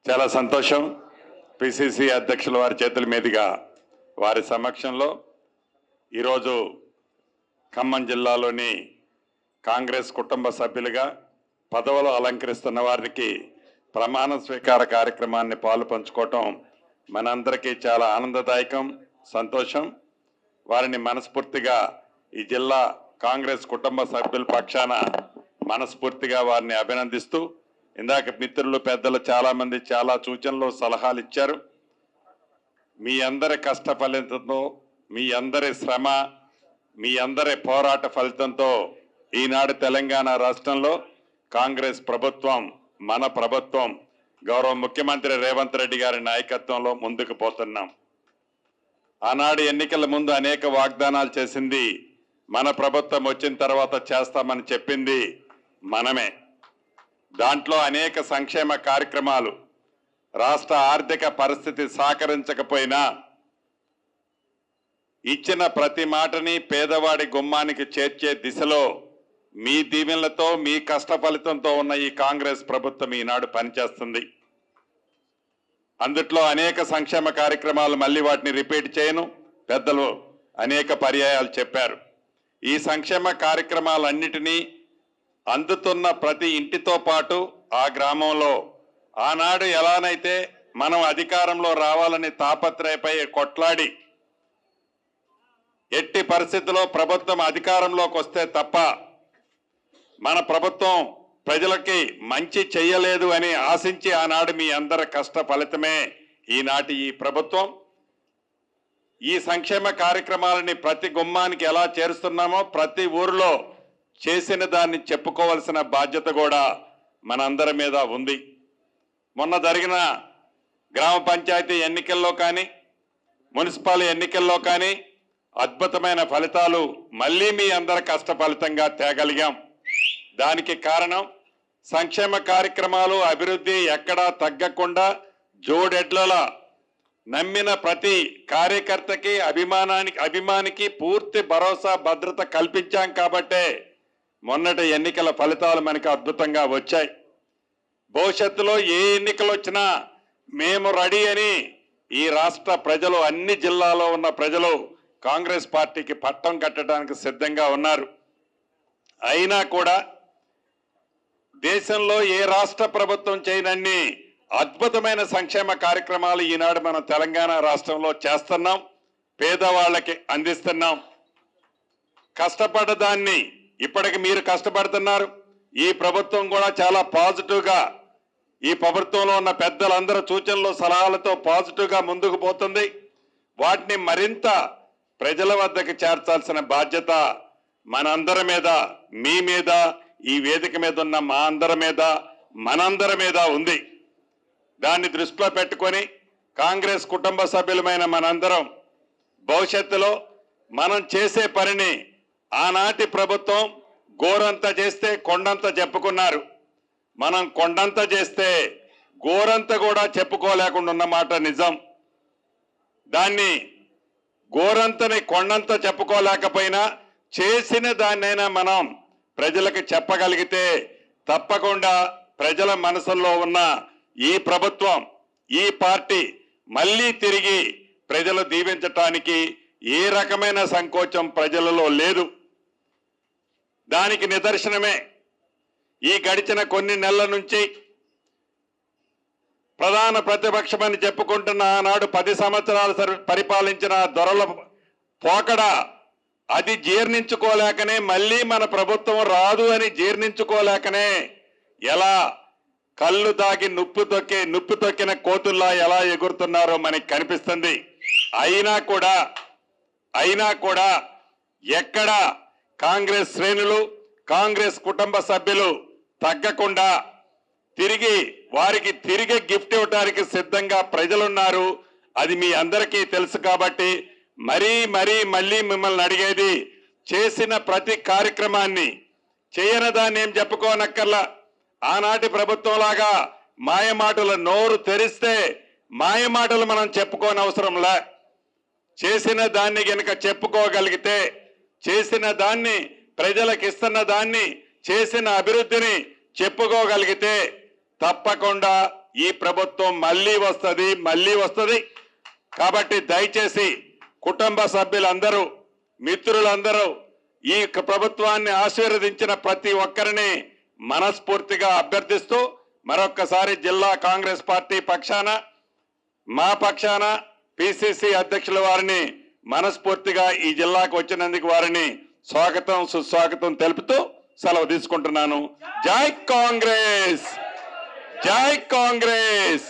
చాలా సంతోషం. పిసిసి అధ్యక్షుల వారి చేతుల మీదుగా వారి సమక్షంలో ఈరోజు ఖమ్మం జిల్లాలోని కాంగ్రెస్ కుటుంబ సభ్యులుగా పదవులు అలంకరిస్తున్న వారికి ప్రమాణ స్వీకార కార్యక్రమాన్ని పాలు పంచుకోవటం మనందరికీ చాలా ఆనందదాయకం, సంతోషం. వారిని మనస్ఫూర్తిగా ఈ జిల్లా కాంగ్రెస్ కుటుంబ సభ్యుల పక్షాన మనస్ఫూర్తిగా వారిని అభినందిస్తూ, ఇందాక మిత్రులు పెద్దలు చాలా మంది చాలా సూచనలు సలహాలు ఇచ్చారు. మీ అందరి కష్ట ఫలితంతో, మీ అందరి శ్రమ, మీ అందరి పోరాట ఫలితంతో ఈనాడు తెలంగాణ రాష్ట్రంలో కాంగ్రెస్ ప్రభుత్వం, మన ప్రభుత్వం, గౌరవ ముఖ్యమంత్రి రేవంత్ రెడ్డి గారి నాయకత్వంలో ముందుకు పోతున్నాం. ఆనాడు ఎన్నికల ముందు అనేక వాగ్దానాలు చేసింది మన ప్రభుత్వం, వచ్చిన తర్వాత చేస్తామని చెప్పింది మనమే. దాంట్లో అనేక సంక్షేమ కార్యక్రమాలు రాష్ట్ర ఆర్థిక పరిస్థితి సహకరించకపోయినా ఇచ్చిన ప్రతి మాటని పేదవాడి గుమ్మానికి చేర్చే దిశలో మీ దీవెనలతో, మీ కష్ట ఫలితంతో ఉన్న ఈ కాంగ్రెస్ ప్రభుత్వం ఈనాడు పనిచేస్తుంది. అందుట్లో అనేక సంక్షేమ కార్యక్రమాలు, మళ్ళీ వాటిని రిపీట్ చేయను, పెద్దలు అనేక పర్యాయాలు చెప్పారు. ఈ సంక్షేమ కార్యక్రమాలన్నిటినీ అందుతున్న ప్రతి ఇంటితో పాటు ఆ గ్రామంలో ఆనాడు ఎలానైతే మనం అధికారంలో రావాలని తాపత్రయపై కొట్లాడి ఎట్టి పరిస్థితుల్లో ప్రభుత్వం అధికారంలోకి వస్తే తప్ప మన ప్రభుత్వం ప్రజలకి మంచి చెయ్యలేదు అని ఆశించి ఆనాడు మీ అందరి కష్ట ఫలితమే ఈనాటి ఈ ప్రభుత్వం. ఈ సంక్షేమ కార్యక్రమాలని ప్రతి గుమ్మానికి ఎలా చేరుస్తున్నామో ప్రతి ఊరిలో చేసిన దాన్ని చెప్పుకోవాల్సిన బాధ్యత కూడా మనందరి మీద ఉంది. మొన్న జరిగిన గ్రామ పంచాయతీ ఎన్నికల్లో కానీ, మున్సిపల్ ఎన్నికల్లో కానీ అద్భుతమైన ఫలితాలు మళ్ళీ మీ అందరి కష్ట ఫలితంగా తేగలిగాం. దానికి కారణం సంక్షేమ కార్యక్రమాలు, అభివృద్ధి ఎక్కడా తగ్గకుండా జోడెడ్లలా నమ్మిన ప్రతి కార్యకర్తకి, అభిమానికి పూర్తి భరోసా, భద్రత కల్పించాం. కాబట్టే మొన్నటి ఎన్నికల ఫలితాలు మనకు అద్భుతంగా వచ్చాయి. భవిష్యత్తులో ఏ ఎన్నికలు వచ్చినా మేము రెడీ అని ఈ రాష్ట్ర ప్రజలు, అన్ని జిల్లాలో ఉన్న ప్రజలు కాంగ్రెస్ పార్టీకి పట్టం కట్టడానికి సిద్ధంగా ఉన్నారు. అయినా కూడా దేశంలో ఏ రాష్ట్ర ప్రభుత్వం చేయనన్ని అద్భుతమైన సంక్షేమ కార్యక్రమాలు ఈనాడు మనం తెలంగాణ రాష్ట్రంలో చేస్తున్నాం, పేదవాళ్ళకి అందిస్తున్నాం. కష్టపడ్డదాన్ని ఇప్పటికి మీరు కష్టపడుతున్నారు. ఈ ప్రభుత్వం కూడా చాలా పాజిటివ్గా, ఈ ప్రభుత్వంలో ఉన్న పెద్దలందరూ సూచనలు సలహాలతో పాజిటివ్గా ముందుకు పోతుంది. వాటిని మరింత ప్రజల వద్దకు చేర్చాల్సిన బాధ్యత మనందరి మీద, మీ మీద, ఈ వేదిక మీద ఉన్న మా అందరి మీద, మనందరి మీద ఉంది. దాన్ని దృష్టిలో పెట్టుకొని కాంగ్రెస్ కుటుంబ సభ్యులమైన మనందరం భవిష్యత్తులో మనం చేసే పనిని ఆనాటి ప్రభుత్వం గోరంత చేస్తే కొండంత చెప్పుకున్నారు. మనం కొండంత చేస్తే గోరంత కూడా చెప్పుకోలేకుండా ఉన్నమాట నిజం. దాన్ని గోరంతని కొండంత చెప్పుకోలేకపోయినా చేసిన దాన్నైనా మనం ప్రజలకు చెప్పగలిగితే తప్పకుండా ప్రజల మనసుల్లో ఉన్న ఈ ప్రభుత్వం, ఈ పార్టీ మళ్ళీ తిరిగి ప్రజలు దీవించటానికి ఏ రకమైన సంకోచం ప్రజలలో లేదు. దానికి నిదర్శనమే ఈ గడిచిన కొన్ని నెలల నుంచి ప్రధాన ప్రతిపక్షమని చెప్పుకుంటున్న ఆనాడు 10 సంవత్సరాలు పరిపాలించిన దొరల పోకడ, అది జీర్ణించుకోలేకనే మళ్ళీ మన ప్రభుత్వం రాదు అని జీర్ణించుకోలేకనే ఎలా కళ్ళు తాగి నుప్పు తొక్కిన కోతుల్లా ఎలా ఎగురుతున్నారో మనకి కనిపిస్తుంది. అయినా కూడా ఎక్కడ కాంగ్రెస్ శ్రేణులు, కాంగ్రెస్ కుటుంబ సభ్యులు తగ్గకుండా వారికి తిరిగి గిఫ్ట్ ఇవ్వడానికి సిద్ధంగా ప్రజలున్నారు. అది మీ అందరికీ తెలుసు. కాబట్టి మళ్ళీ మిమ్మల్ని అడిగేది, చేసిన ప్రతి కార్యక్రమాన్ని, చేయని దాన్ని ఏం చెప్పుకోనక్కర్లా. ఆనాటి ప్రభుత్వం లాగా మాయమాటలు నోరు తెరిస్తే మాయమాటలు మనం చెప్పుకోని అవసరంలా. చేసిన దాన్ని గనుక చెప్పుకోగలిగితే, చేసిన దాన్ని, ప్రజలకు ఇస్తున్న దాన్ని, చేసిన అభివృద్ధిని చెప్పుకోగలిగితే తప్పకుండా ఈ ప్రభుత్వం మళ్ళీ వస్తుంది. కాబట్టి దయచేసి కుటుంబ సభ్యులందరూ, మిత్రులందరూ ఈ ప్రభుత్వాన్ని ఆశీర్వదించిన ప్రతి ఒక్కరిని మనస్ఫూర్తిగా అభ్యర్థిస్తూ మరొక్కసారి జిల్లా కాంగ్రెస్ పార్టీ పక్షాన, మా పక్షాన పిసిసి అధ్యక్షుల వారిని మనస్ఫూర్తిగా ఈ జిల్లాకు వచ్చినందుకు వారిని స్వాగతం సుస్వాగతం తెలుపుతూ సెలవు తీసుకుంటున్నాను. జై కాంగ్రెస్, జై కాంగ్రెస్.